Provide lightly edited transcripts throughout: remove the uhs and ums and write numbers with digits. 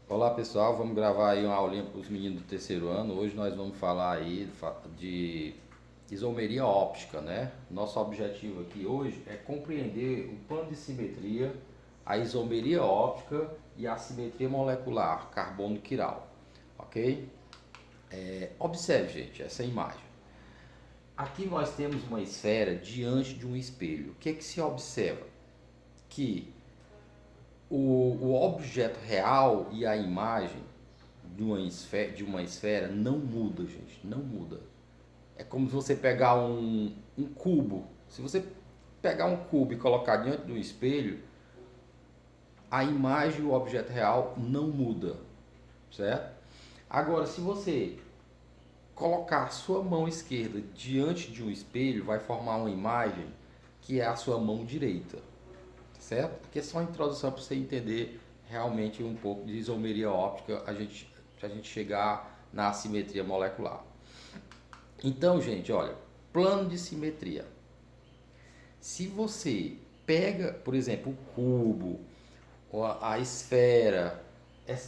Olá pessoal, vamos gravar aí uma aulinha para os meninos do terceiro ano. Hoje nós vamos falar aí de isomeria óptica, né? Nosso objetivo aqui hoje é compreender o plano de simetria, a isomeria óptica e a simetria molecular, carbono quiral, ok? Observe, gente, essa imagem. Aqui nós temos uma esfera diante de um espelho. O que é que se observa? Que o objeto real e a imagem de uma esfera não muda, gente, não muda. É como se você pegar um cubo. Se você pegar um cubo e colocar diante do espelho, a imagem e o objeto real não muda, certo? Agora, se você colocar a sua mão esquerda diante de um espelho, vai formar uma imagem que é a sua mão direita, certo? Aqui é só uma introdução para você entender realmente um pouco de isomeria óptica, para a gente chegar na assimetria molecular. Então, gente, olha, plano de simetria. Se você pega, por exemplo, o cubo, ou a esfera,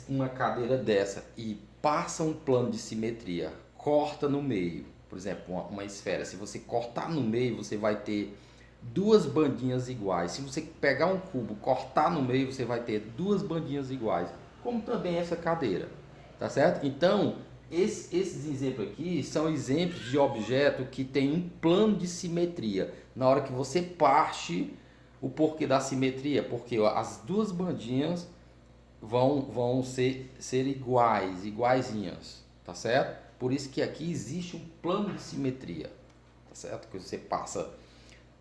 uma cadeira dessa e passa um plano de simetria, corta no meio, por exemplo, uma esfera, se você cortar no meio, você vai ter duas bandinhas iguais. Se você pegar um cubo, cortar no meio, você vai ter duas bandinhas iguais, como também essa cadeira, tá certo? Então, esses exemplos aqui são exemplos de objeto que tem um plano de simetria. Na hora que você parte, o porquê da simetria, porque as duas bandinhas vão ser iguais, iguaizinhas, tá certo? Por isso que aqui existe um plano de simetria, tá certo? Que você passa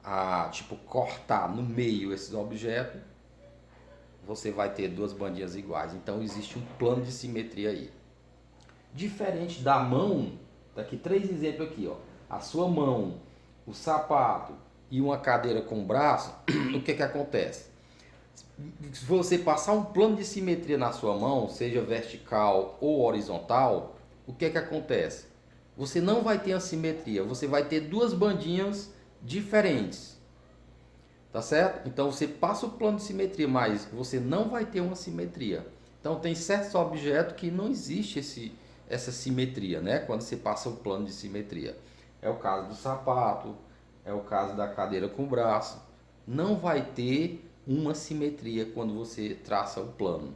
a tipo cortar no meio esses objetos, você vai ter duas bandinhas iguais. Então existe um plano de simetria aí. Diferente da mão, daqui três exemplos aqui, ó. A sua mão, o sapato e uma cadeira com braço, o que acontece? Se você passar um plano de simetria na sua mão, seja vertical ou horizontal, o que acontece? Você não vai ter a simetria, você vai ter duas bandinhas diferentes. Tá certo? Então você passa o plano de simetria, mas você não vai ter uma simetria. Então tem certos objetos que não existe essa simetria, né? Quando você passa o plano de simetria. É o caso do sapato, é o caso da cadeira com braço. Não vai ter uma simetria quando você traça o plano,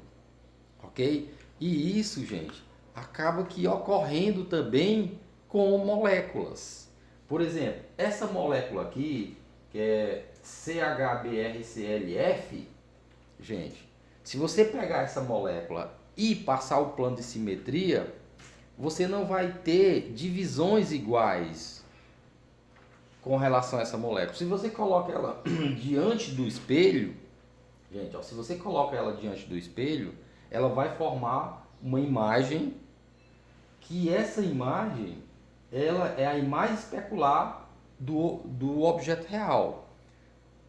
ok? E isso, gente, acaba que ocorrendo também com moléculas. Por exemplo, essa molécula aqui, que é CHBrClF, gente, se você pegar essa molécula e passar o plano de simetria, você não vai ter divisões iguais com relação a essa molécula. Se você coloca ela diante do espelho, gente, ó, se você coloca ela diante do espelho, ela vai formar uma imagem que essa imagem ela é a imagem especular do objeto real.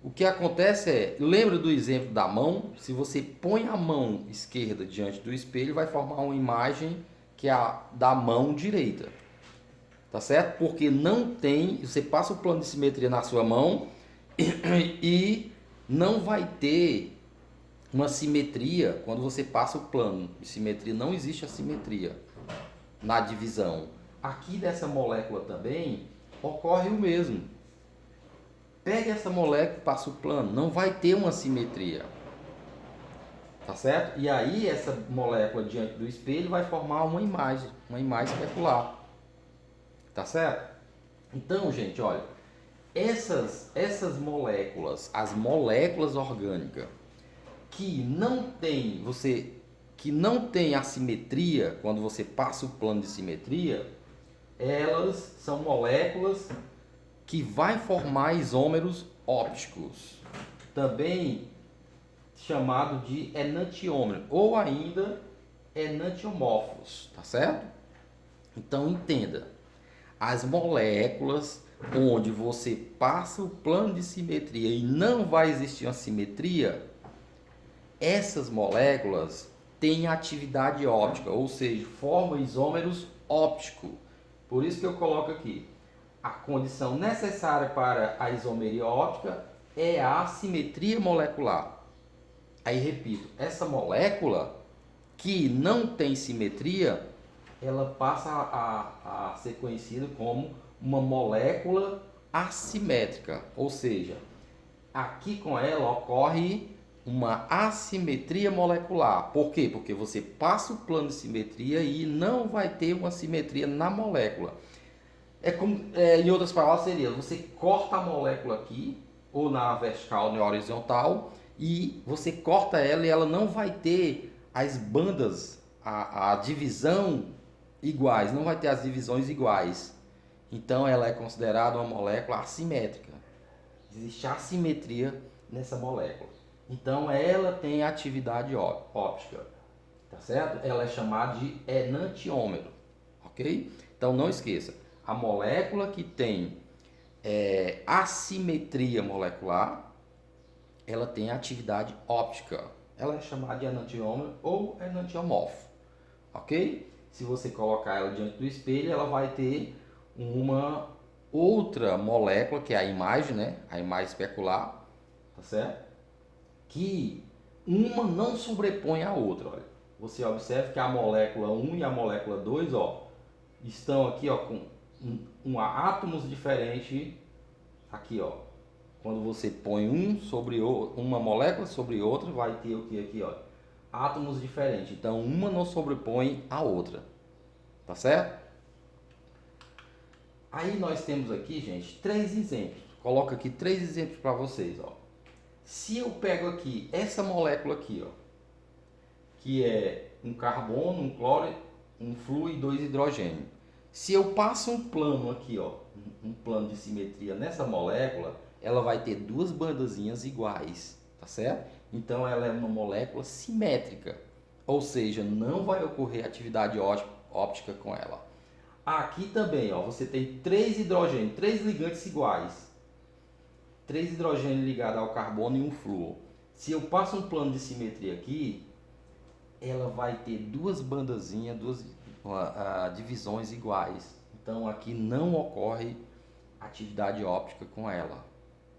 O que acontece é, lembra do exemplo da mão? Se você põe a mão esquerda diante do espelho, vai formar uma imagem que é a da mão direita. Tá certo? Porque não tem, você passa o plano de simetria na sua mão e não vai ter uma simetria quando você passa o plano de simetria. Não existe a simetria na divisão. Aqui dessa molécula também ocorre o mesmo. Pega essa molécula e passa o plano, não vai ter uma simetria, tá certo? E aí essa molécula diante do espelho vai formar uma imagem especular, tá certo? Então, gente, olha, essas moléculas, as moléculas orgânicas que não tem assimetria quando você passa o plano de simetria, elas são moléculas que vai formar isômeros ópticos, também chamado de enantiômero ou ainda enantiomorfos, tá certo? Então entenda, as moléculas onde você passa o plano de simetria e não vai existir uma simetria, essas moléculas têm atividade óptica, ou seja, formam isômeros ópticos. Por isso que eu coloco aqui, a condição necessária para a isomeria óptica é a assimetria molecular. Aí repito, essa molécula que não tem simetria, ela passa a ser conhecida como uma molécula assimétrica, ou seja, aqui com ela ocorre uma assimetria molecular. Por quê? Porque você passa o plano de simetria e não vai ter uma simetria na molécula. Em outras palavras, seria você corta a molécula aqui, ou na vertical ou na horizontal, e você corta ela e ela não vai ter as bandas, a divisão iguais, não vai ter as divisões iguais. Então ela é considerada uma molécula assimétrica. Existe assimetria nessa molécula. Então ela tem atividade óptica, tá certo? Ela é chamada de enantiômero, ok? Então não esqueça, a molécula que tem assimetria molecular, ela tem atividade óptica. Ela é chamada de enantiômero ou enantiomorfo, ok? Se você colocar ela diante do espelho, ela vai ter uma outra molécula, que é a imagem, né? A imagem especular, tá certo? Que uma não sobrepõe a outra, olha. Você observa que a molécula 1 e a molécula 2, ó, estão aqui, ó, com átomos diferentes aqui, ó. Quando você põe uma molécula sobre outra, vai ter o que aqui, ó? Átomos diferentes. Então, uma não sobrepõe a outra. Tá certo? Aí nós temos aqui, gente, 3 exemplos. Coloca aqui 3 exemplos para vocês, ó. Se eu pego aqui essa molécula aqui, ó, que é um carbono, um cloro, um flúor e 2 hidrogênio. Se eu passo um plano aqui, ó, um plano de simetria nessa molécula, ela vai ter 2 bandazinhas iguais, tá certo? Então ela é uma molécula simétrica, ou seja, não vai ocorrer atividade óptica com ela. Aqui também, ó, você tem 3 hidrogênios, 3 ligantes iguais. 3 hidrogênios ligados ao carbono e um flúor. Se eu passo um plano de simetria aqui, ela vai ter 2 bandazinhas, 2 divisões iguais. Então aqui não ocorre atividade óptica com ela,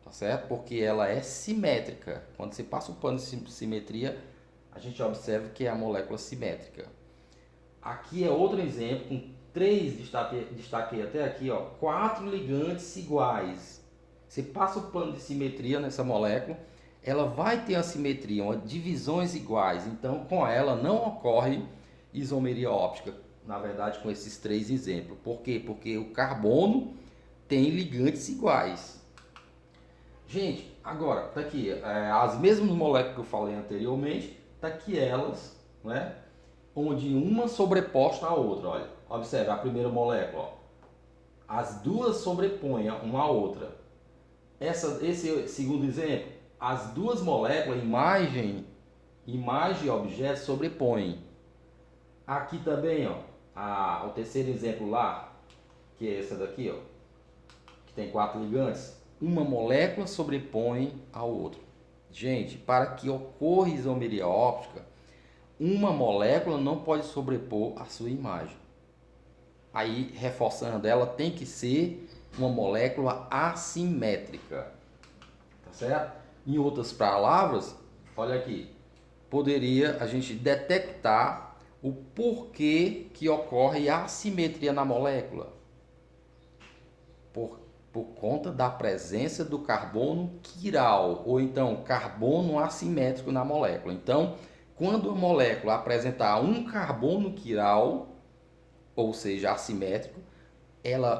tá certo? Porque ela é simétrica. Quando você passa o plano de simetria, a gente observa que é a molécula simétrica. Aqui é outro exemplo com 3, destaquei até aqui, ó, 4 ligantes iguais. Você passa o plano de simetria nessa molécula, ela vai ter a simetria, divisões iguais. Então, com ela não ocorre isomeria óptica. Na verdade, com esses 3 exemplos. Por quê? Porque o carbono tem ligantes iguais. Gente, agora, tá aqui, as mesmas moléculas que eu falei anteriormente, tá aqui elas, né? Onde uma sobreposta à outra, olha. Observe a primeira molécula, ó. As duas sobrepõem uma à outra. Esse segundo exemplo, as duas moléculas, imagem e objeto, sobrepõem. Aqui também, ó, o terceiro exemplo lá, que é essa daqui, ó, que tem 4 ligantes, uma molécula sobrepõe a outra. Gente, para que ocorra isomeria óptica, uma molécula não pode sobrepor a sua imagem. Aí, reforçando, ela tem que ser uma molécula assimétrica, tá certo? Em outras palavras, olha aqui, poderia a gente detectar o porquê que ocorre assimetria na molécula. Por conta da presença do carbono quiral, ou então carbono assimétrico na molécula. Então, quando a molécula apresentar um carbono quiral, ou seja, assimétrico,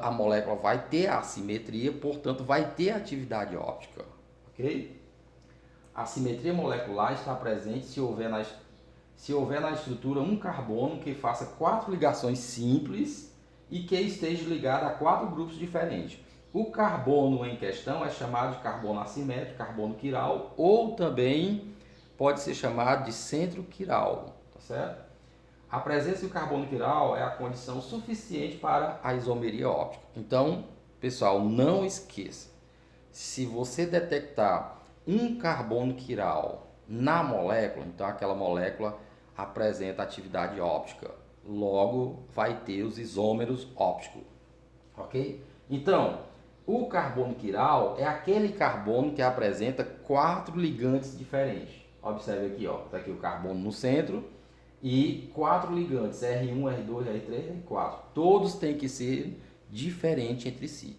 a molécula vai ter assimetria, portanto, vai ter atividade óptica. Ok? A simetria molecular está presente se houver na estrutura um carbono que faça 4 ligações simples e que esteja ligado a 4 grupos diferentes. O carbono em questão é chamado de carbono assimétrico, carbono quiral, ou também pode ser chamado de centro quiral, tá certo? A presença do carbono quiral é a condição suficiente para a isomeria óptica. Então, pessoal, não esqueça, se você detectar um carbono quiral na molécula, então aquela molécula apresenta atividade óptica, logo vai ter os isômeros ópticos, ok? Então, o carbono quiral é aquele carbono que apresenta 4 ligantes diferentes. Observe aqui, ó, tá aqui o carbono no centro e 4 ligantes, R1, R2, R3, R4. Todos têm que ser diferentes entre si,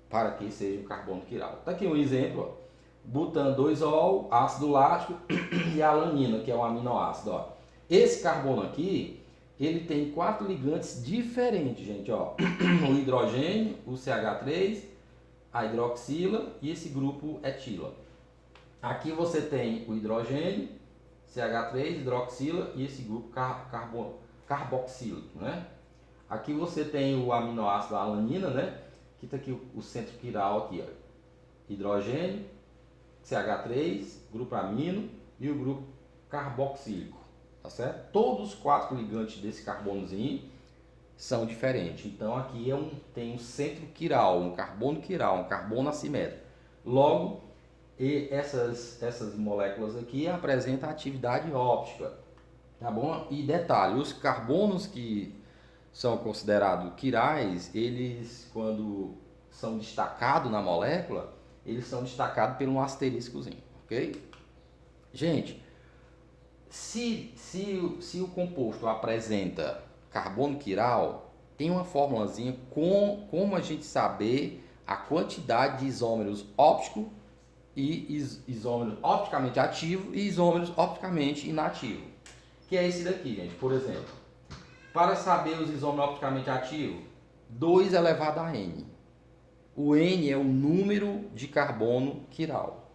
para que seja um carbono quiral. Está aqui um exemplo, ó. Butan 2-ol, ácido lático e alanina, que é um aminoácido. Ó. Esse carbono aqui, ele tem 4 ligantes diferentes, gente. Ó. O hidrogênio, o CH3, a hidroxila e esse grupo etila. Aqui você tem o hidrogênio, CH3, hidroxila e esse grupo carboxílico, né? Aqui você tem o aminoácido alanina, né? Que está aqui o centro quiral aqui, ó. Hidrogênio, CH3, grupo amino e o grupo carboxílico, tá certo? Todos os 4 ligantes desse carbonozinho são diferentes. Então aqui tem um centro quiral, um carbono assimétrico. Logo, essas moléculas aqui apresentam atividade óptica, tá bom? E detalhe, os carbonos que são considerados quirais, eles quando são destacados na molécula, eles são destacados por um asteriscozinho, ok? Gente, se o composto apresenta carbono quiral, tem uma formulazinha como a gente saber a quantidade de isômeros ópticos e isômeros opticamente ativos e isômeros opticamente inativos. Que é esse daqui, gente. Por exemplo, para saber os isômeros opticamente ativos, 2 elevado a N. O N é o número de carbono quiral.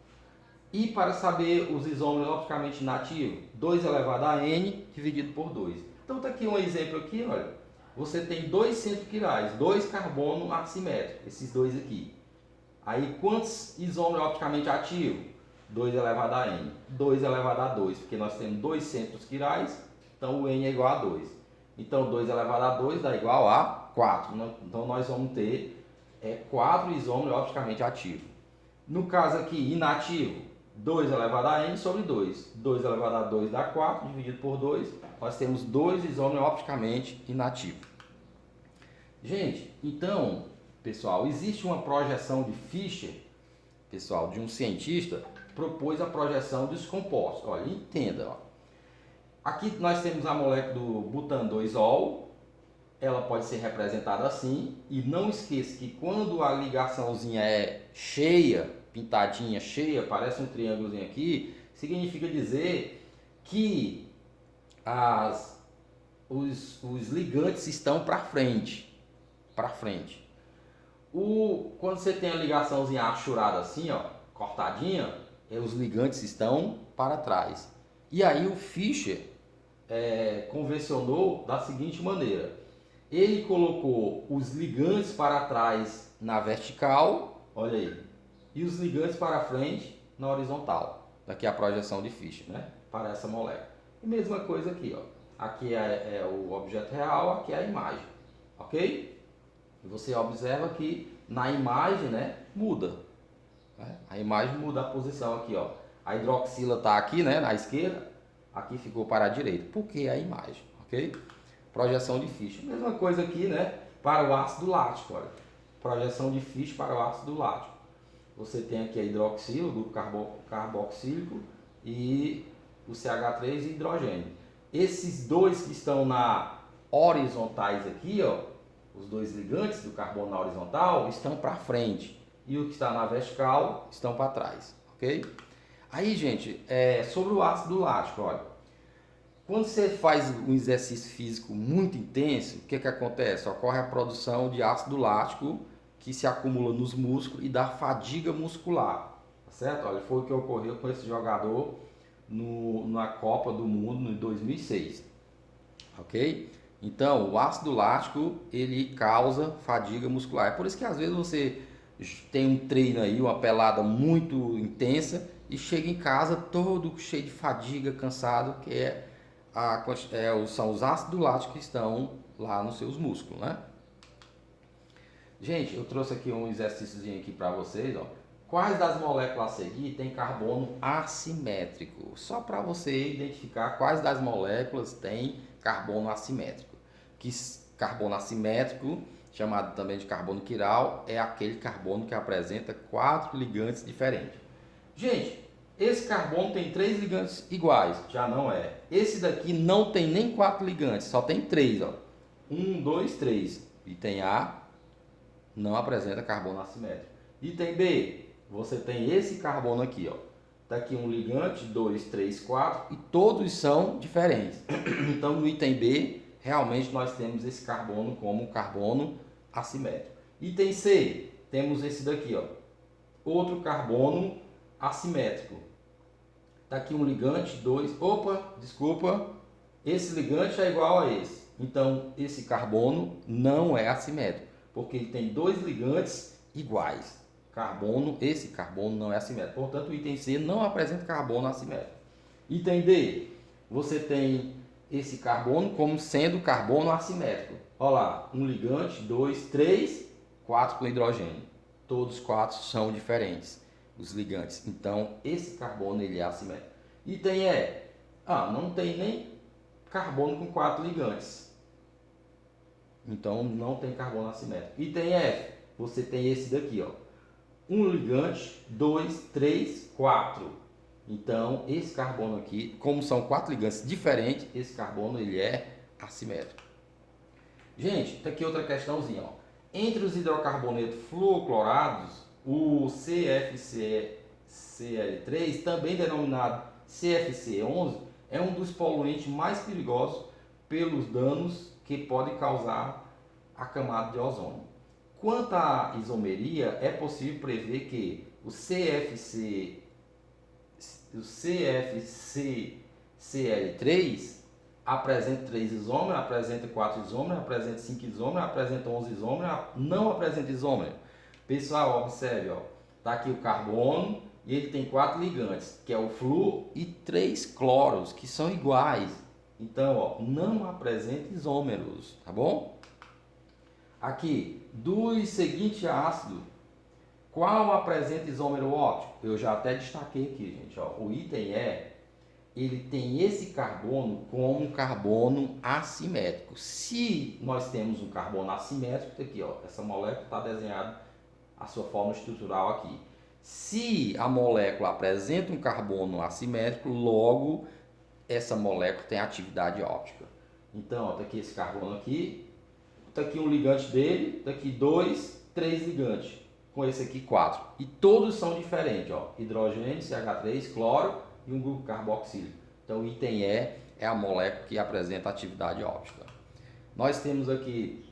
E para saber os isômeros opticamente inativos, 2 elevado a N dividido por 2. Então está aqui um exemplo aqui, olha. Você tem 2 centros quirais, 2 carbono assimétricos, esses dois aqui. Aí quantos isômeros opticamente ativos? 2 elevado a N. 2 elevado a 2, porque nós temos 2 centros quirais, então o N é igual a 2. Então 2 elevado a 2 dá igual a 4. Então nós vamos ter 4 isômeros opticamente ativos. No caso aqui, inativo, 2 elevado a N sobre 2. 2 elevado a 2 dá 4, dividido por 2, nós temos 2 isômeros opticamente inativos. Gente, então, pessoal, existe uma projeção de Fischer, pessoal, de um cientista, propôs a projeção dos compostos. Olha, entenda, ó. Aqui nós temos a molécula do butan 2-ol, ela pode ser representada assim, e não esqueça que quando a ligaçãozinha é cheia, pintadinha, cheia, parece um triângulozinho aqui, significa dizer que os ligantes estão para frente. Quando você tem a ligaçãozinha achurada assim, ó, cortadinha, os ligantes estão para trás. E aí o Fischer convencionou da seguinte maneira: ele colocou os ligantes para trás na vertical, olha aí, e os ligantes para frente na horizontal. Daqui a projeção de Fischer, né, para essa molécula. E mesma coisa aqui, ó. Aqui é o objeto real, aqui é a imagem, ok? E você observa que na imagem, né, muda. Né? A imagem muda a posição aqui, ó. A hidroxila está aqui, né, na esquerda, aqui ficou para a direita. Por que a imagem, ok? Projeção de Fischer. Mesma coisa aqui, né, para o ácido lático, olha. Projeção de Fischer para o ácido lático. Você tem aqui a hidroxila, o grupo carboxílico e o CH3 e hidrogênio. Esses dois que estão na horizontais aqui, ó, os dois ligantes do carbono na horizontal estão para frente e o que está na vertical estão para trás, ok? Aí, gente, sobre o ácido lático, olha, quando você faz um exercício físico muito intenso, o que acontece? Ocorre a produção de ácido lático que se acumula nos músculos e dá fadiga muscular, tá certo? Olha, foi o que ocorreu com esse jogador na Copa do Mundo em 2006, ok? Então, o ácido lático, ele causa fadiga muscular. É por isso que às vezes você tem um treino aí, uma pelada muito intensa e chega em casa todo cheio de fadiga, cansado, que são os ácidos láticos que estão lá nos seus músculos, né? Gente, eu trouxe aqui um exercíciozinho aqui para vocês, ó. Quais das moléculas a seguir tem carbono assimétrico? Só para você identificar quais das moléculas tem carbono assimétrico. Que carbono assimétrico, chamado também de carbono quiral, é aquele carbono que apresenta 4 ligantes diferentes. Gente, Esse carbono tem 3 ligantes iguais, já não é. Esse daqui não tem nem 4 ligantes, só tem 3, ó. 1, 2, 3. Item A não apresenta carbono assimétrico. Item B, você tem esse carbono aqui, ó. Tá aqui um ligante, 2, 3, 4 e todos são diferentes. Então no item B, realmente nós temos esse carbono como carbono assimétrico. Item C, temos esse daqui, ó. Outro carbono assimétrico. Tá aqui um ligante, 2, desculpa, esse ligante é igual a esse. Então, esse carbono não é assimétrico, porque ele tem 2 ligantes iguais. Esse carbono não é assimétrico. Portanto, o item C não apresenta carbono assimétrico. Item D, você tem esse carbono como sendo carbono assimétrico. Olha lá, um ligante, 2, 3, 4 com hidrogênio. Todos 4 são diferentes, os ligantes. Então, esse carbono ele é assimétrico. Item E, não tem nem carbono com 4 ligantes. Então, não tem carbono assimétrico. Item F, você tem esse daqui, ó. Um ligante, 2, 3, 4. Então, esse carbono aqui, como são 4 ligantes diferentes, esse carbono ele é assimétrico. Gente, tá aqui outra questãozinha, ó. Entre os hidrocarbonetos fluoroclorados, o CFCl3, também denominado CFC11, é um dos poluentes mais perigosos pelos danos que pode causar a camada de ozônio. Quanto à isomeria, é possível prever que o CFCl3 apresenta 3 isômeros, apresenta 4 isômeros, apresenta 5 isômeros, apresenta 11 isômeros, não apresenta isômero. Pessoal, observe, ó, tá aqui o carbono e ele tem 4 ligantes, que é o flúor e 3 cloros, que são iguais. Então, ó, não apresenta isômeros, tá bom? Aqui, dos seguintes ácidos, qual apresenta isômero óptico? Eu já até destaquei aqui, gente, ó, o item E, ele tem esse carbono como um carbono assimétrico. Se nós temos um carbono assimétrico, tá aqui, ó, essa molécula está desenhada a sua forma estrutural aqui. Se a molécula apresenta um carbono assimétrico, logo essa molécula tem atividade óptica. Então, ó, tá aqui esse carbono aqui, tá aqui um ligante dele, tá aqui 2, 3 ligantes, com esse aqui 4. E todos são diferentes, ó, hidrogênio, CH3, cloro e um grupo carboxílico. Então, o item E é a molécula que apresenta atividade óptica. Nós temos aqui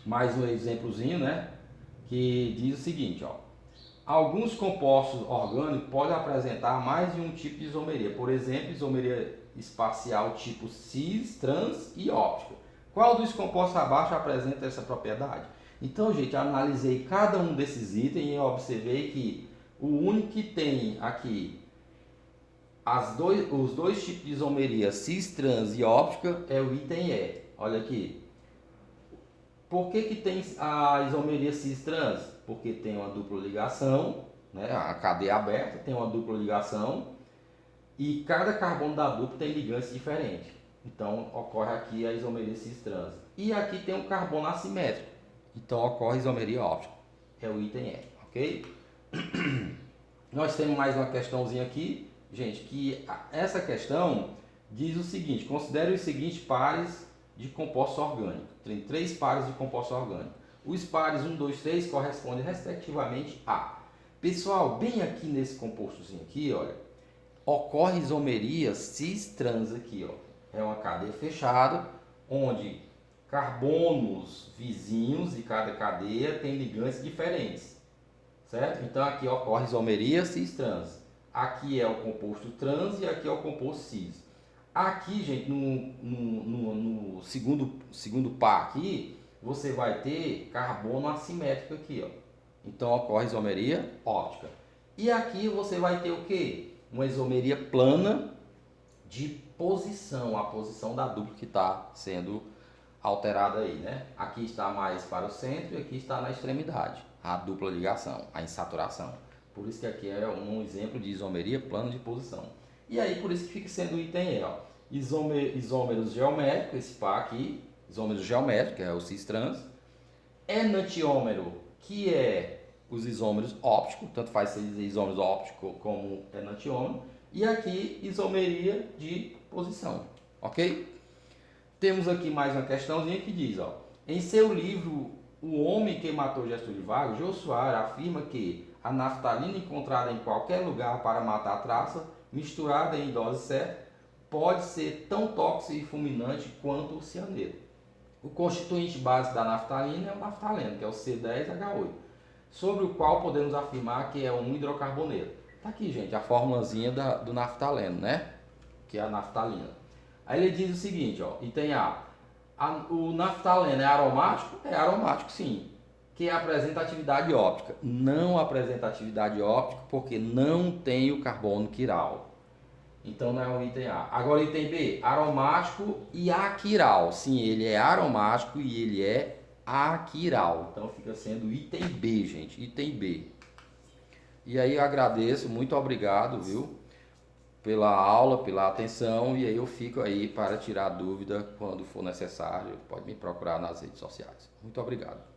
mais um exemplozinho, né, que diz o seguinte, ó. Alguns compostos orgânicos podem apresentar mais de um tipo de isomeria. Por exemplo, isomeria espacial tipo cis, trans e óptica. Qual dos compostos abaixo apresenta essa propriedade? Então, gente, analisei cada um desses itens e observei que o único que tem aqui os dois tipos de isomeria, cis, trans e óptica, é o item E. Olha aqui. Por que tem a isomeria cis-trans? Porque tem uma dupla ligação, né? A cadeia aberta tem uma dupla ligação e cada carbono da dupla tem ligantes diferentes. Então, ocorre aqui a isomeria cis-trans. E aqui tem um carbono assimétrico. Então, ocorre a isomeria óptica. É o item E, ok? Nós temos mais uma questãozinha aqui, gente, que essa questão diz o seguinte: considere os seguintes pares de compostos orgânicos. Tem 3 pares de compostos orgânicos. Os pares 1, 2, 3 correspondem respectivamente a. Pessoal, bem aqui nesse compostozinho aqui, olha, ocorre isomeria cis-trans aqui, ó. É uma cadeia fechada, onde carbonos vizinhos de cada cadeia têm ligantes diferentes, certo? Então aqui ocorre isomeria cis-trans. Aqui é o composto trans e aqui é o composto cis. Aqui, gente, no segundo par aqui, você vai ter carbono assimétrico aqui, ó. Então ocorre isomeria óptica. E aqui você vai ter o quê? Uma isomeria plana de posição, a posição da dupla que está sendo alterada aí, né? Aqui está mais para o centro e aqui está na extremidade, a dupla ligação, a insaturação. Por isso que aqui é um exemplo de isomeria plana de posição. E aí, por isso que fica sendo o item E, ó. Isômeros geométricos, esse par aqui, isômero geométrico, que é o cis-trans. Enantiômero, que é os isômeros ópticos, tanto faz ser isômeros ópticos como enantiômero, e aqui isomeria de posição, ok? Temos aqui mais uma questãozinha que diz, ó, em seu livro O Homem que Matou Getúlio Vargas, Jô Soares afirma que a naftalina encontrada em qualquer lugar para matar a traça, misturada em dose certa, pode ser tão tóxica e fulminante quanto o cianeto. O constituinte básico da naftalina é o naftaleno, que é o C10H8, sobre o qual podemos afirmar que é um hidrocarboneto. Tá aqui, gente, a formulazinha do naftaleno, né? Que é a naftalina. Aí ele diz o seguinte, ó, item o naftaleno é aromático? É aromático, sim. Que apresenta atividade óptica. Não apresenta atividade óptica porque não tem o carbono quiral. Então não é o item A. Agora item B, aromático e aquiral. Sim, ele é aromático e ele é aquiral. Então fica sendo item B, gente, item B. E aí eu agradeço, muito obrigado, viu? Pela aula, pela atenção, e aí eu fico aí para tirar dúvida quando for necessário. Pode me procurar nas redes sociais. Muito obrigado.